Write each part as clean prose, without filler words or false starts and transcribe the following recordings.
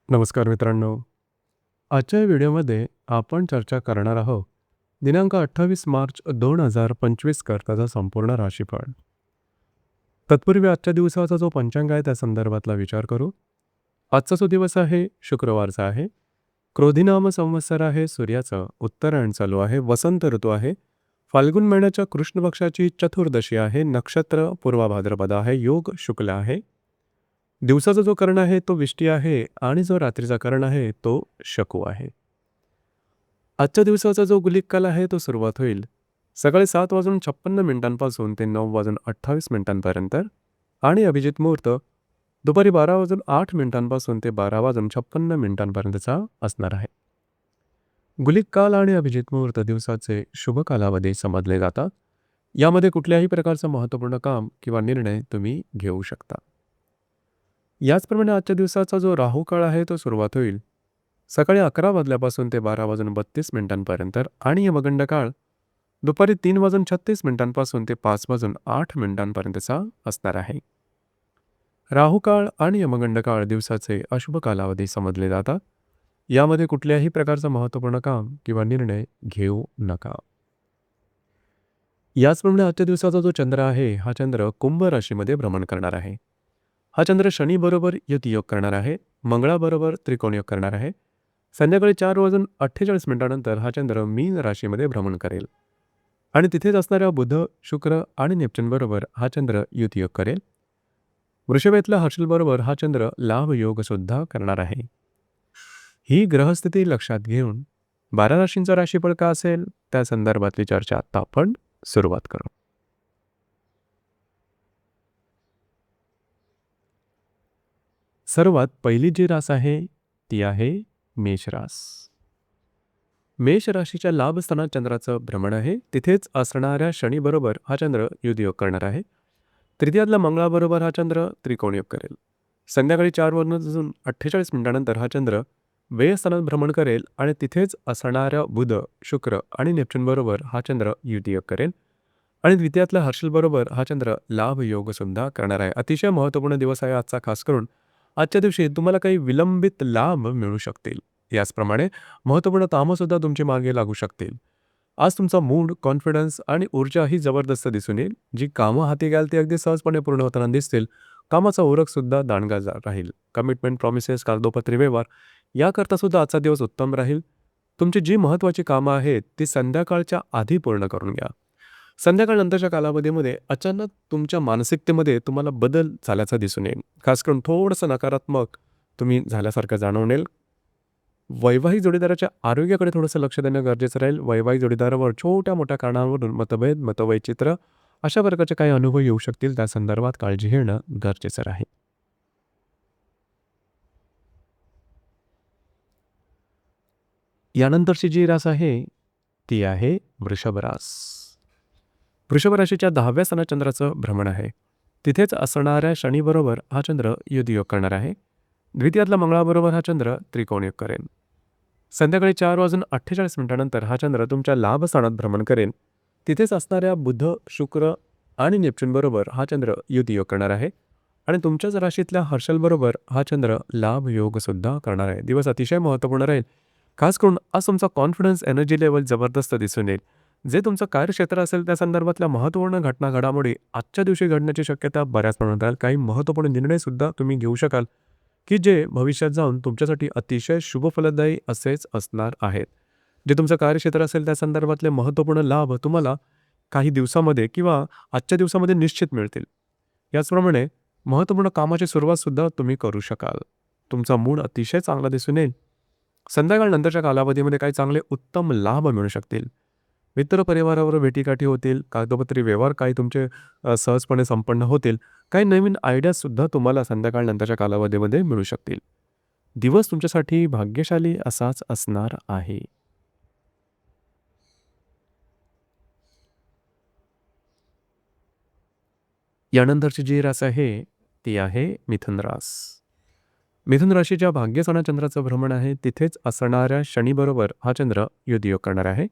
नमस्कार मित्रांनो. आजच्या व्हिडिओमध्ये आपण चर्चा करणार आहोत दिनांक 28 मार्च 2025 करताचा संपूर्ण राशीफळ. तत्पूर्वी आजच्या दिवसाचा जो पंचांग आहे त्या संदर्भातला विचार करू. आजचा जो दिवस आहे शुक्रवारचा आहे. क्रोधिनाम संवत्सर आहे, सूर्याचं उत्तरायण चालू आहे, वसंत ऋतू आहे, फाल्गुन महिन्याच्या कृष्ण पक्षाची चतुर्दशी आहे, नक्षत्र पूर्व भाद्रपद आहे, योग शुक्ल आहे. दिवसाचा जो कर्ण आहे तो विष्टी आहे आणि जो रात्रीचा कर्ण आहे तो शकू आहे. आजच्या दिवसाचा जो गुलिक काल आहे तो सुरुवात होईल सकाळी 7:56 ते 9:28 आणि अभिजित मुहूर्त दुपारी 12:08 ते 12:56 असणार आहे. गुलिक काल आणि अभिजित मुहूर्त दिवसाचे शुभ कालावधी समजले जातात. यामध्ये कुठल्याही प्रकारचं महत्त्वपूर्ण काम किंवा निर्णय तुम्ही घेऊ शकता. याचप्रमाणे आजच्या दिवसाचा जो राहू काळ आहे तो सुरुवात होईल सकाळी 11 वाजल्यापासून ते 12:32 आणि यमगंड काळ दुपारी 3:36 ते 5:08 असणार आहे. राहू काळ आणि यमगंड काळ दिवसाचे अशुभ कालावधी समजले जातात. यामध्ये कुठल्याही प्रकारचं महत्त्वपूर्ण काम किंवा निर्णय घेऊ नका. याचप्रमाणे आजच्या दिवसाचा जो चंद्र आहे हा चंद्र कुंभ राशीमध्ये भ्रमण करणार आहे. हा चंद्र शनी बरोबर युतियोग करणार आहे, मंगळाबरोबर त्रिकोण योग करणार आहे. संध्याकाळी 4:48 हा चंद्र मीन राशीमध्ये भ्रमण करेल आणि तिथेच असणाऱ्या बुध, शुक्र आणि नेपच्यून बरोबर हा चंद्र युतियोग करेल. वृषभेतल्या हर्षल बरोबर हा चंद्र लाभ योग सुद्धा करणार आहे. ही ग्रहस्थिती लक्षात घेऊन 12 राशींचा राशीफळ का असेल त्या संदर्भातली चर्चा आता आपण सुरुवात करू. सर्वात पहिली जी रास आहे ती आहे मेष रास. मेष राशीच्या लाभ स्थानात चंद्राचं भ्रमण आहे. तिथेच असणाऱ्या शनीबरोबर हा चंद्र युद्धयोग करणार आहे. तृतीयातला मंगळाबरोबर हा चंद्र त्रिकोण योग करेल. संध्याकाळी 4:48 हा चंद्र व्यय स्थानात भ्रमण करेल आणि तिथेच असणाऱ्या बुध, शुक्र आणि नेपच्यून बरोबर हा चंद्र युतियोग करेल आणि द्वितीयातल्या हर्षल बरोबर हा चंद्र लाभ योग सुद्धा करणार आहे. अतिशय महत्त्वपूर्ण दिवस आहे आजचा. खास करून आजच्या दिवशी तुम्हाला काही विलंबित लाभ मिळू शकतील. याचप्रमाणे महत्त्वपूर्ण कामंसुद्धा तुमची मार्गे लागू शकतील. आज तुमचा मूड, कॉन्फिडन्स आणि ऊर्जा ही जबरदस्त दिसून येईल. जी कामं हाती घ्याल ती अगदी सहजपणे पूर्ण होताना दिसतील. कामाचा ओरखसुद्धा दांडगा राहील. कमिटमेंट, प्रॉमिसेस, कागदोपत्री व्यवहार याकरता सुद्धा आजचा दिवस उत्तम राहील. तुमची जी महत्त्वाची कामं आहेत ती संध्याकाळच्या आधी पूर्ण करून घ्या. संध्याकाळनंतरच्या कालावधीमध्ये अचानक तुमच्या मानसिकतेमध्ये तुम्हाला बदल झाल्याचा दिसून येईल. खास करून थोडंसं नकारात्मक तुम्ही झाल्यासारखं जाणवून. वैवाहिक जोडीदाराच्या आरोग्याकडे थोडंसं लक्ष देणं गरजेचं राहील. वैवाहिक जोडीदारावर छोट्या मोठ्या कारणांवरून मतभेद, मतवैचित्र अशा प्रकारचे काही अनुभव येऊ शकतील. त्या संदर्भात काळजी घेणं गरजेचं राहील. यानंतरची जी रास आहे ती आहे वृषभ रास. वृषभ राशीच्या 10व्या स्थानात चंद्राचं भ्रमण आहे. तिथेच असणाऱ्या शनीबरोबर हा चंद्र युद्धयोग करणार आहे. द्वितीयातला मंगळाबरोबर हा चंद्र त्रिकोण योग करेल. संध्याकाळी 4:48 हा चंद्र तुमच्या लाभ स्थानात भ्रमण करेल. तिथेच असणाऱ्या बुध, शुक्र आणि नेपच्यून बरोबर हा चंद्र युतियोग करणार आहे आणि तुमच्याच राशीतल्या हर्षल बरोबर हा चंद्र लाभ योग सुद्धा करणार आहे. दिवस अतिशय महत्त्वपूर्ण राहील. खास करून आज तुमचा कॉन्फिडन्स, एनर्जी लेवल जबरदस्त दिसून येईल. जे तुमचं कार्यक्षेत्र असेल त्या संदर्भातल्या महत्त्वपूर्ण घटना घडामोडी आजच्या दिवशी घडण्याची शक्यता बऱ्याच प्रमाणात आहे. काही महत्त्वपूर्ण निर्णय सुद्धा तुम्ही घेऊ शकाल की जे भविष्यात जाऊन तुमच्यासाठी अतिशय शुभफलदायी असेच असणार आहेत. जे तुमचं कार्यक्षेत्र असेल त्या संदर्भातले महत्त्वपूर्ण लाभ तुम्हाला काही दिवसामध्ये किंवा आजच्या दिवसामध्ये निश्चित मिळतील. याचप्रमाणे महत्त्वपूर्ण कामाची सुरुवातसुद्धा तुम्ही करू शकाल. तुमचा मूड अतिशय चांगला दिसून येईल. संध्याकाळनंतरच्या कालावधीमध्ये काही चांगले उत्तम लाभ मिळू शकतील. मित्रपरिवारावर भेटीगाठी होतील. कागदोपत्री व्यवहार काही तुमचे सहजपणे संपन्न होतील. काही नवीन आयडियासुद्धा तुम्हाला संध्याकाळनंतरच्या कालावधीमध्ये मिळू शकतील. दिवस तुमच्यासाठी भाग्यशाली असाच असणार आहे. यानंतरची जी रास आहे ती आहे मिथुन रास. मिथुन राशीच्या भाग्यस्थानात चंद्राचं भ्रमण आहे. तिथेच असणाऱ्या शनीबरोबर हा चंद्र युद्धयोग करणार आहे.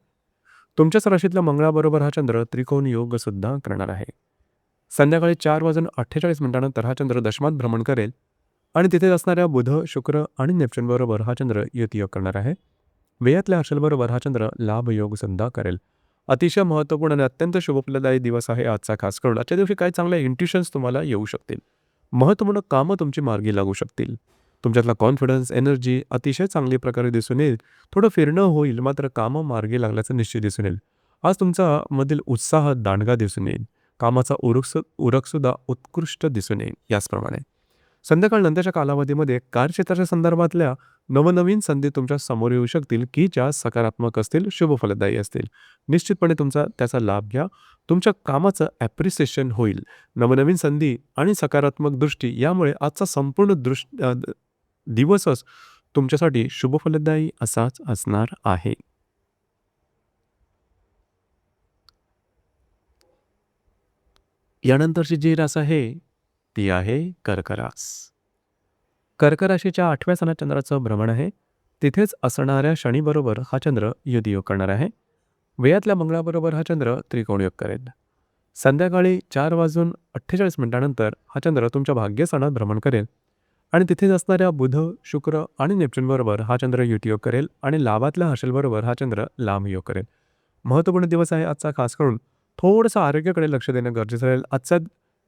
तुमच्याच राशीतल्या मंगळाबरोबर हा चंद्र त्रिकोण योग सुद्धा करणार आहे. संध्याकाळी 4:48 हा चंद्र दशमात भ्रमण करेल आणि तिथे असणाऱ्या बुध, शुक्र आणि नेपच्यून बरोबर हा चंद्र युतियोग करणार आहे. व्ययातल्या हर्षलबरोबर हा चंद्र लाभयोग सुद्धा करेल. अतिशय महत्त्वपूर्ण आणि अत्यंत शुभफलदायी दिवस आहे आजचा. खास करून आजच्या दिवशी काही चांगल्या इंट्युशन्स तुम्हाला येऊ शकतील. महत्त्वपूर्ण कामं तुमची मार्गी लागू शकतील. तुमच्यातला कॉन्फिडन्स, एनर्जी अतिशय चांगली प्रकारे दिसून येईल. थोडं फिरणं होईल, मात्र कामं मार्गी लागल्याचं निश्चित दिसून येईल. आज तुमचा मधील उत्साह दांडगा दिसून येईल. कामाचा उरकसुद्धा उत्कृष्ट दिसून येईल. याचप्रमाणे संध्याकाळनंतरच्या कालावधीमध्ये कार्यक्षेत्राच्या संदर्भातल्या नवनवीन संधी तुमच्या समोर येऊ शकतील, की ज्या सकारात्मक असतील, शुभफलदायी असतील. निश्चितपणे त्याचा लाभ घ्या. तुमच्या कामाचं ॲप्रिसिएशन होईल. नवनवीन संधी आणि सकारात्मक दृष्टी यामुळे आजचा संपूर्ण दिवसच तुमच्यासाठी शुभफलदायी असाच असणार आहे. यानंतरची जी रास आहे ती आहे कर्क रास. कर्क राशीच्या 8व्या स्थानात चंद्राचं भ्रमण आहे. तिथेच असणाऱ्या शनीबरोबर हा चंद्र युतियोग करणार आहे. व्ययातल्या मंगळाबरोबर हा चंद्र त्रिकोणयोग करेल. संध्याकाळी 4:48 हा चंद्र तुमच्या भाग्यस्थानात भ्रमण करेल आणि तिथेच असणाऱ्या बुध, शुक्र आणि नेपच्यूनबरोबर हा चंद्र युतियोग करेल आणि लाभातल्या हर्षलबरोबर हा चंद्र लांबयोग करेल. महत्त्वपूर्ण दिवस आहे आजचा. खास करून थोडंसं आरोग्याकडे लक्ष देणं गरजेचं राहील. आजच्या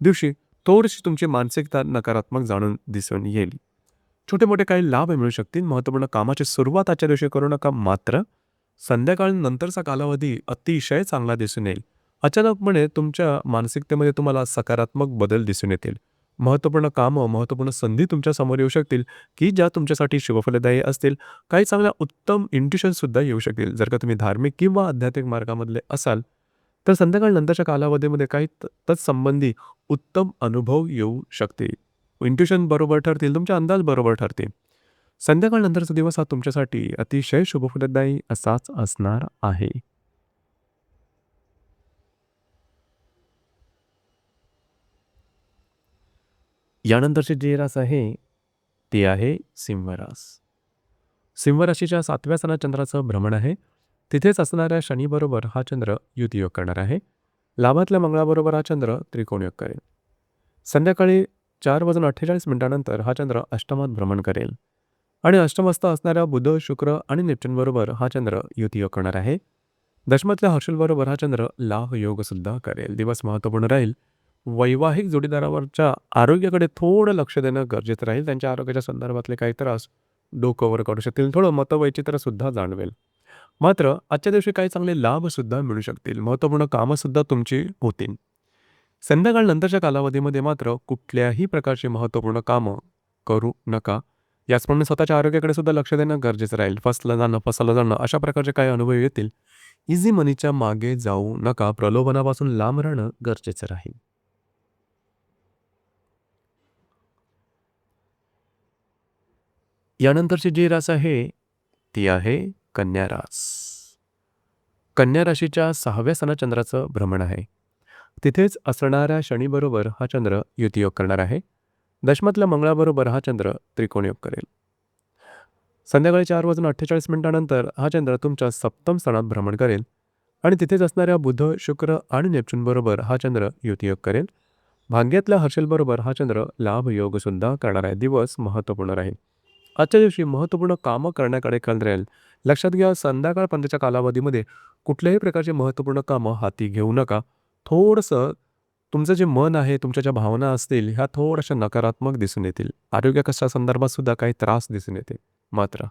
दिवशी थोडीशी तुमची मानसिकता नकारात्मक जाणून दिसून येईल. छोटे मोठे काही लाभ मिळू शकतील. महत्त्वपूर्ण कामाची सुरुवात आजच्या दिवशी करू नका. मात्र संध्याकाळनंतरचा कालावधी अतिशय चांगला दिसून येईल. अचानकपणे तुमच्या मानसिकतेमध्ये तुम्हाला सकारात्मक बदल दिसून येतील. महत्त्वपूर्ण कामं, महत्त्वपूर्ण संधी तुमच्या समोर येऊ शकतील, की ज्या तुमच्यासाठी शुभफलदायी असतील. काही चांगल्या उत्तम इंट्युशनसुद्धा येऊ शकतील. जर का तुम्ही धार्मिक किंवा आध्यात्मिक मार्गामधले असाल, तर संध्याकाळनंतरच्या कालावधीमध्ये काही तत्संबंधी उत्तम अनुभव येऊ शकतील. इंट्युशन बरोबर ठरतील, तुमचे अंदाज बरोबर ठरतील. संध्याकाळनंतरचा दिवस हा तुमच्यासाठी अतिशय शुभफलदायी असाच असणार आहे. यानंतरची जी रास आहे ती आहे सिंह रास. सिंह राशीच्या 7व्या स्थानात चंद्राचं भ्रमण आहे. तिथेच असणाऱ्या शनीबरोबर हा चंद्र युतियोग करणार आहे. लाभातल्या मंगळाबरोबर हा चंद्र त्रिकोणयोग करेल. संध्याकाळी 4:48 हा चंद्र अष्टमात भ्रमण करेल आणि अष्टमस्थ असणाऱ्या बुध, शुक्र आणि नेपच्यूनबरोबर हा चंद्र युतियोग करणार आहे. दशमातल्या हर्षलबरोबर हा चंद्र लाभ योग सुद्धा करेल. दिवस महत्त्वपूर्ण राहील. वैवाहिक जोडीदारावरच्या आरोग्याकडे थोडं लक्ष देणं गरजेचं राहील. त्यांच्या आरोग्याच्या संदर्भातले काही त्रास डोकं वर काढू शकतील. थोडं मतवैचित्र्यसुद्धा जाणवेल. मात्र आजच्या दिवशी काही चांगले लाभसुद्धा मिळू शकतील. महत्त्वपूर्ण कामंसुद्धा तुमची होतील. संध्याकाळनंतरच्या कालावधीमध्ये मात्र कुठल्याही प्रकारची महत्त्वपूर्ण कामं करू नका. याचप्रमाणे स्वतःच्या आरोग्याकडे सुद्धा लक्ष देणं गरजेचं राहील. फसलं जाणं अशा प्रकारचे काही अनुभव येतील. इझी मनीच्या मागे जाऊ नका. प्रलोभनापासून लांब राहणं गरजेचं राहील. यानंतरची जी रास आहे ती आहे कन्या रास. कन्या राशीच्या 6व्या स्थानात चंद्राचं भ्रमण आहे. तिथेच असणाऱ्या शनीबरोबर हा चंद्र युतियोग करणार आहे. दशमातल्या मंगळाबरोबर हा चंद्र त्रिकोणयोग करेल. संध्याकाळी 4:48 हा चंद्र तुमच्या 7म स्थानात भ्रमण करेल आणि तिथेच असणाऱ्या बुध, शुक्र आणि नेपच्यूनबरोबर हा चंद्र युतियोग करेल. भाग्यातल्या हर्षलबरोबर हा चंद्र लाभ योग सुद्धा करणार आहे. दिवस महत्त्वपूर्ण राहील. आजच्या दिवशी महत्त्वपूर्ण कामं करण्याकडे कल राहील. लक्षात घ्या, संध्याकाळपर्यंतच्या कालावधीमध्ये कुठल्याही प्रकारची महत्त्वपूर्ण कामं हाती घेऊ नका. थोडंसं तुमचं जे मन आहे, तुमच्या ज्या भावना असतील ह्या थोड्याशा नकारात्मक दिसून येतील. आरोग्याच्या संदर्भात सुद्धा काही त्रास दिसून येतील. मात्र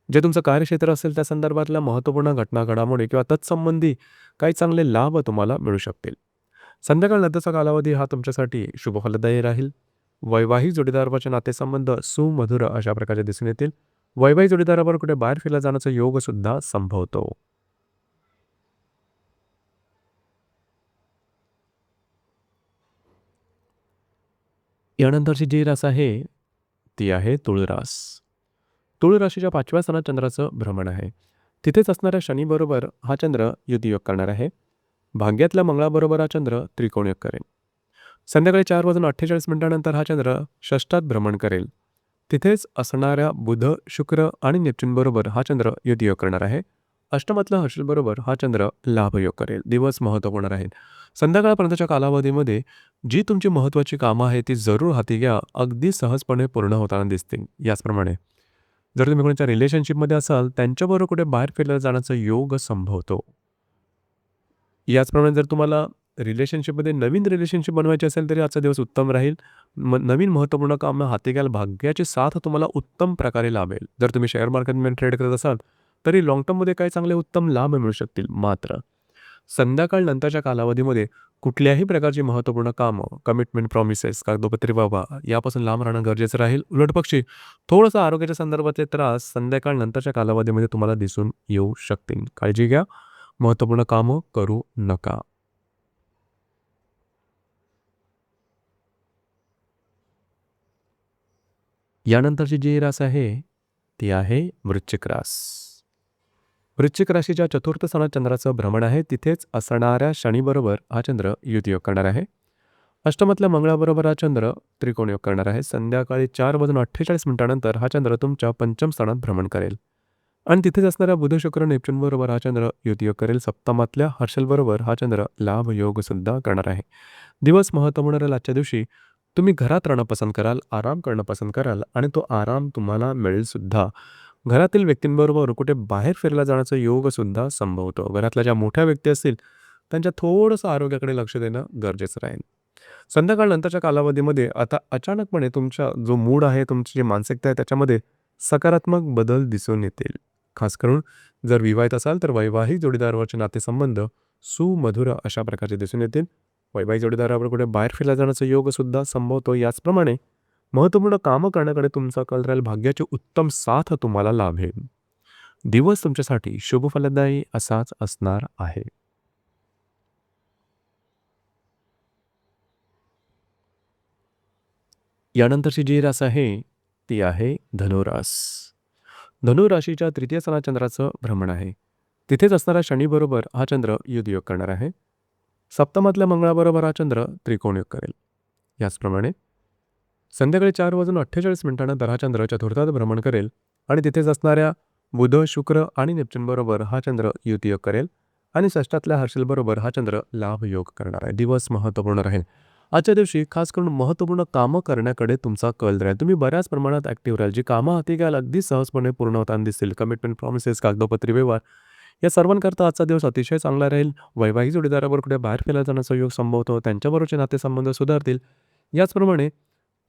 जे तुमचं कार्यक्षेत्र असेल त्या संदर्भातल्या महत्त्वपूर्ण घटना, घडामोडी किंवा तत्संबंधी काही चांगले लाभ तुम्हाला मिळू शकतील. संध्याकाळनंतरचा कालावधी हा तुमच्यासाठी शुभफलदायी राहील. वैवाहिक जोडीदाराचे नातेसंबंध सुमधुर अशा प्रकारचे दिसून येतील. वैवाहिक जोडीदाराबरोबर कुठे बाहेर फिरला जाण्याचा योग सुद्धा संभवतो. यानंतरची जी रास आहे ती आहे तुळ रास. तुळ राशीच्या 5व्या स्थानात चंद्राचं भ्रमण आहे. तिथेच असणाऱ्या शनीबरोबर हा चंद्र युतियोग करणार आहे. भाग्यातल्या मंगळाबरोबर हा चंद्र त्रिकोणयोग करेल. संध्याकाळी 4:48 हा चंद्र षष्ठात भ्रमण करेल. तिथेच असणाऱ्या बुध, शुक्र आणि नेपच्यूनबरोबर हा चंद्र युतियोग करणार आहे. अष्टमातल्या हर्षलबरोबर हा चंद्र लाभयोग करेल. दिवस महत्त्वपूर्ण राहील. संध्याकाळपर्यंतच्या कालावधीमध्ये जी तुमची महत्त्वाची कामं आहेत ती जरूर हाती घ्या. अगदी सहजपणे पूर्ण होताना दिसतील. याचप्रमाणे जर तुम्ही कोणाच्या रिलेशनशिपमध्ये असाल, त्यांच्याबरोबर कुठे बाहेर फिरायला जाण्याचा योग संभवतो. याचप्रमाणे जर तुम्हाला रिलेशनशिपमध्ये नवीन रिलेशनशिप बनवायची असेल, तरी आजचा दिवस उत्तम राहील. नवीन महत्त्वपूर्ण कामं हाती घ्याल, भाग्याची साथ तुम्हाला उत्तम प्रकारे लाभेल. जर तुम्ही शेअर मार्केटमध्ये ट्रेड करत असाल, तरी लाँग टर्ममध्ये काही चांगले उत्तम लाभ मिळू शकतील. मात्र संध्याकाळ नंतरच्या कालावधीमध्ये कुठल्याही प्रकारची महत्त्वपूर्ण कामं, कमिटमेंट, प्रॉमिसेस, कागदोपत्री व्यवहार यापासून लांब राहणं गरजेचं राहील. उलटपक्षी थोडंसं आरोग्याच्या संदर्भातले त्रास संध्याकाळ नंतरच्या कालावधीमध्ये तुम्हाला दिसून येऊ शकतील. काळजी घ्या. महत्त्वपूर्ण कामं करू नका. यानंतरची जी रास आहे ती आहे वृश्चिक रास. वृश्चिक राशीच्या चतुर्थ स्थानात चंद्राचं भ्रमण आहे. तिथेच असणाऱ्या शनीबरोबर हा चंद्र युतियोग करणार आहे. अष्टमातल्या मंगळाबरोबर हा चंद्र त्रिकोण योग करणार आहे. संध्याकाळी 4:48 हा चंद्र तुमच्या पंचम स्थानात भ्रमण करेल आणि तिथेच असणाऱ्या बुध शुक्र नेपच्यूनबरोबर हा चंद्र युतियोग करेल. सप्तमातल्या हर्षलबरोबर हा चंद्र लाभ योग सुद्धा करणार आहे. दिवस महत्त्वपूर्ण राहील. आजच्या दिवशी तुम्ही घरात राहणं पसंत कराल, आराम करणं पसंत कराल आणि तो आराम तुम्हाला मिळेल सुद्धा. घरातील व्यक्तींबरोबर कुठे बाहेर फिरायला जाण्याचा योग सुद्धा संभवतो. घरातल्या ज्या मोठ्या व्यक्ती असतील त्यांच्या थोडंसं आरोग्याकडे लक्ष देणं गरजेचं राहील. संध्याकाळ नंतरच्या कालावधीमध्ये आता अचानकपणे तुमचा जो मूड आहे, तुमची जी मानसिकता आहे त्याच्यामध्ये सकारात्मक बदल दिसून येतील. खास करून जर विवाहित असाल तर वैवाहिक जोडीदारावरचे नातेसंबंध सुमधुर अशा प्रकारचे दिसून येतील. वैवाहिक जोडीदारावर कुठे बाहेर फिरायला जाण्याचा योग सुद्धा संभवतो. याचप्रमाणे महत्त्वपूर्ण कामं करण्याकडे तुमचा कल राहील. भाग्याची उत्तम साथ तुम्हाला लाभेल. दिवस तुमच्यासाठी शुभ फलदायी असाच असणार आहे. यानंतरची जी रास आहे ती आहे धनुरास. धनुराशीच्या तृतीय स्थानात चंद्राचं भ्रमण आहे. तिथेच असणाऱ्या शनीबरोबर हा चंद्र युद्धयोग करणार आहे. सप्तमातल्या मंगळाबरोबर हा चंद्र त्रिकोण योग करेल. याचप्रमाणे संध्याकाळी 4:48 हा चंद्र चतुर्थात भ्रमण करेल आणि तिथेच असणाऱ्या बुध शुक्र आणि नेपच्यूनबरोबर हा चंद्र युतियोग करेल आणि षष्ठातल्या हर्षलबरोबर हा चंद्र लाभ योग करणार आहे. दिवस महत्त्वपूर्ण राहील. आजच्या दिवशी खास करून महत्त्वपूर्ण कामं करण्याकडे तुमचा कल राहील. तुम्ही बऱ्याच प्रमाणात ॲक्टिव्ह राहाल. जी कामं हाती घ्याल अगदी सहजपणे पूर्ण होताना दिसतील. कमिटमेंट, प्रॉमिसेस, कागदोपत्री व्यवहार या सर्वांकरता आजचा दिवस अतिशय चांगला राहील. वैवाहिक जोडीदारावर कुठे बाहेर फिरायला जाण्याचा योग संभवतो. त्यांच्याबरोबरचे नातेसंबंध सुधारतील. याचप्रमाणे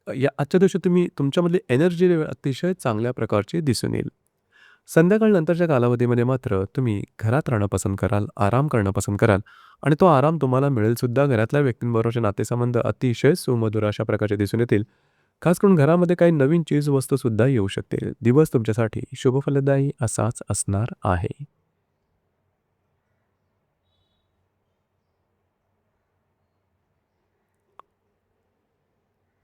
आजच्या दिवशी तुम्ही तुमच्यामधली एनर्जी लेव्हल अतिशय चांगल्या प्रकारची दिसून येईल. संध्याकाळ नंतरच्या कालावधीमध्ये मात्र तुम्ही घरात राहणं पसंत कराल, आराम करणं पसंत कराल आणि तो आराम तुम्हाला मिळेल सुद्धा. घरातल्या व्यक्तींबरोबरचे नातेसंबंध अतिशय सुमधुर अशा प्रकारचे दिसून येतील. खास करून घरामध्ये काही नवीन चीजवस्तू सुद्धा येऊ शकतील. दिवस तुमच्यासाठी शुभफलदायी असाच असणार आहे.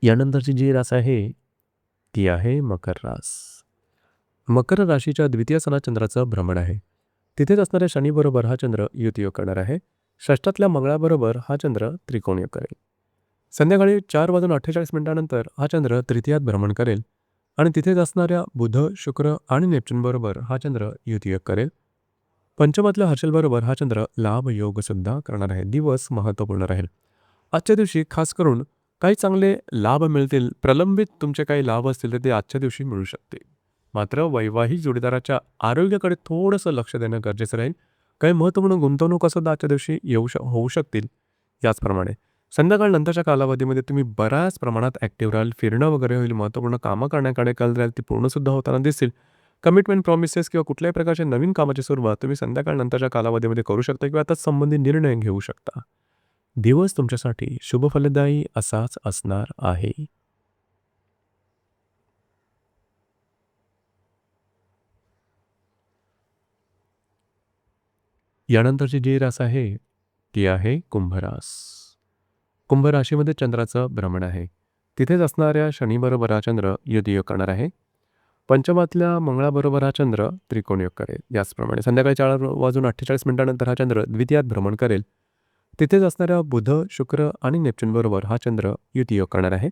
यानंतरची जी रास आहे ती आहे मकर रास. मकर राशीच्या द्वितीय स्थानात चंद्राचं भ्रमण आहे. तिथेच असणाऱ्या शनीबरोबर हा चंद्र युतियोग करणार आहे. षष्ठातल्या मंगळाबरोबर हा चंद्र त्रिकोण योग करेल. संध्याकाळी 4:48 हा चंद्र तृतीयात भ्रमण करेल आणि तिथेच असणाऱ्या बुध शुक्र आणि नेपच्यूनबरोबर हा चंद्र युतियोग करेल. पंचमातल्या हर्षलबरोबर हा चंद्र लाभ योग सुद्धा करणार आहे. दिवस महत्त्वपूर्ण राहील. आजच्या दिवशी खास करून काही चांगले लाभ मिळतील. प्रलंबित तुमचे काही लाभ असतील तर ते आजच्या दिवशी मिळू शकते. मात्र वैवाहिक जोडीदाराच्या आरोग्याकडे थोडंसं लक्ष देणं गरजेचं राहील. काही महत्त्वपूर्ण गुंतवणुका सुद्धा आजच्या दिवशी होऊ शकतील. याचप्रमाणे संध्याकाळ नंतरच्या कालावधीमध्ये तुम्ही बऱ्याच प्रमाणात ॲक्टिव्ह राहाल. फिरणं वगैरे होईल. महत्त्वपूर्ण कामं करण्याकडे कल राहील. ती पूर्णसुद्धा होताना दिसतील. कमिटमेंट, प्रॉमिसेस किंवा कुठल्याही प्रकारच्या नवीन कामाची सुरुवात तुम्ही संध्याकाळ नंतरच्या कालावधीमध्ये करू शकता किंवा त्याच संबंधित निर्णय घेऊ शकता. दिवस तुमच्यासाठी शुभफलदायी असाच असणार आहे. यानंतरची जी रास आहे ती आहे कुंभरास. कुंभ राशीमध्ये चंद्राचं भ्रमण आहे. तिथेच असणाऱ्या शनीबरोबर हा चंद्र युतियोग करणार आहे. पंचमातल्या मंगळाबरोबर हा चंद्र त्रिकोण योग करेल. याचप्रमाणे संध्याकाळी 4:48 हा चंद्र द्वितीयात भ्रमण करेल. तिथेच असणाऱ्या बुध शुक्र आणि नेपच्यूनबरोबर हा चंद्र युतियोग करणार आहे.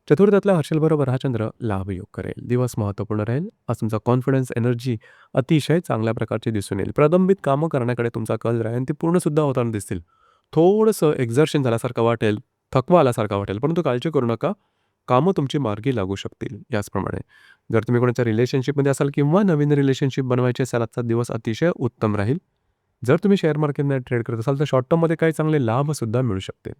चतुर्थातल्या हर्षलबरोबर हा चंद्र लाभ योग करेल. दिवस महत्त्वपूर्ण राहील. आज तुमचा कॉन्फिडन्स, एनर्जी अतिशय चांगल्या प्रकारची दिसून येईल. प्रलंबित कामं करण्याकडे तुमचा कल राहील आणि ती पूर्णसुद्धा होताना दिसतील. थोडंसं एक्झर्शन झाल्यासारखं वाटेल, थकवा आल्यासारखा वाटेल, परंतु काळजी करू नका. कामं तुमची मार्गी लागू शकतील. याचप्रमाणे जर तुम्ही कोणाच्या रिलेशनशिपमध्ये असाल किंवा नवीन रिलेशनशिप बनवायची असेल, आजचा दिवस अतिशय उत्तम राहील. जर तुम्ही शेअर मार्केटमध्ये ट्रेड करत असाल, तर शॉर्ट टर्ममध्ये काही चांगले लाभसुद्धा मिळू शकतील.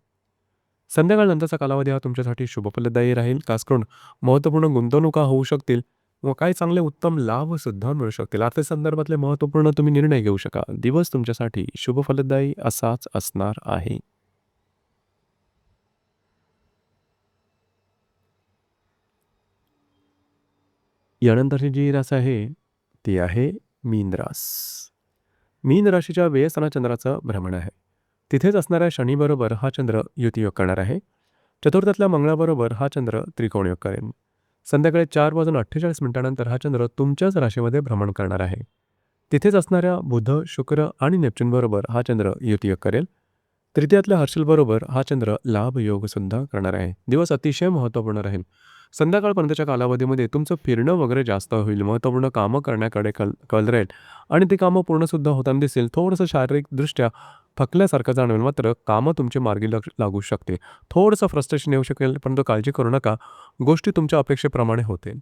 संध्याकाळनंतरचा कालावधी हा तुमच्यासाठी शुभफलदायी राहील. खास करून महत्त्वपूर्ण गुंतवणुका होऊ शकतील व काही चांगले उत्तम लाभसुद्धा मिळू शकतील. आर्थिक संदर्भातले महत्त्वपूर्ण तुम्ही निर्णय घेऊ शकाल. दिवस तुमच्यासाठी शुभफलदायी असाच असणार आहे. यानंतरची जी रास आहे, ती आहे मीन रास. मीन राशीच्या व्ययस्थानात चंद्राचं भ्रमण आहे. तिथेच असणाऱ्या शनीबरोबर हा चंद्र युतियोग करणार आहे. चतुर्थातल्या मंगळाबरोबर हा चंद्र त्रिकोण योग करेल. संध्याकाळी 4:48 हा चंद्र तुमच्याच राशीमध्ये भ्रमण करणार आहे. तिथेच असणाऱ्या बुध, शुक्र आणि नेपच्यूनबरोबर हा चंद्र युतियोग करेल. तृतीयातल्या हर्षलबरोबर हा चंद्र लाभ योग सुद्धा करणार आहे. दिवस अतिशय महत्त्वपूर्ण राहील. संध्याकाळपर्यंतच्या कालावधीमध्ये तुमचं फिरणं वगैरे जास्त होईल. महत्त्वपूर्ण कामं करण्याकडे कल राहील आणि ती कामं पूर्णसुद्धा होताना दिसेल. थोडंसं शारीरिकदृष्ट्या थकल्यासारखं जाणवेल, मात्र कामं तुमची मार्गी लागू शकते. थोडंसं फ्रस्ट्रेशन येऊ शकेल, परंतु काळजी करू नका. गोष्टी तुमच्या अपेक्षेप्रमाणे होतील.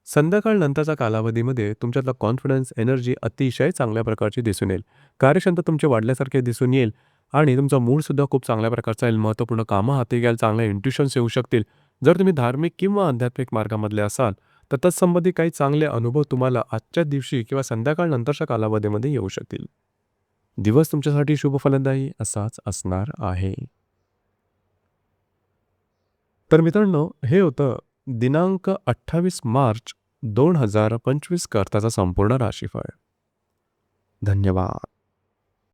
संध्याकाळनंतरच्या कालावधीमध्ये तुमच्यातला कॉन्फिडन्स, एनर्जी अतिशय चांगल्या प्रकारची दिसून येईल. कार्यक्षमता तुमची वाढल्यासारखे दिसून येईल आणि तुमचा मूडसुद्धा खूप चांगल्या प्रकारचा येईल. महत्त्वपूर्ण कामं हाती घ्याल, चांगले इंट्युशन्स येऊ शकतील. जर तुम्ही धार्मिक किंवा आध्यात्मिक मार्गामधले असाल, तर तत्संबंधी काही चांगले अनुभव तुम्हाला आजच्या दिवशी किंवा संध्याकाळनंतरच्या कालावधीमध्ये येऊ शकतील. दिवस तुमच्यासाठी शुभफलदायी असाच असणार आहे. तर मित्रांनो, हे होतं दिनांक 28 मार्च 2025 करताचा संपूर्ण राशीफळ. धन्यवाद.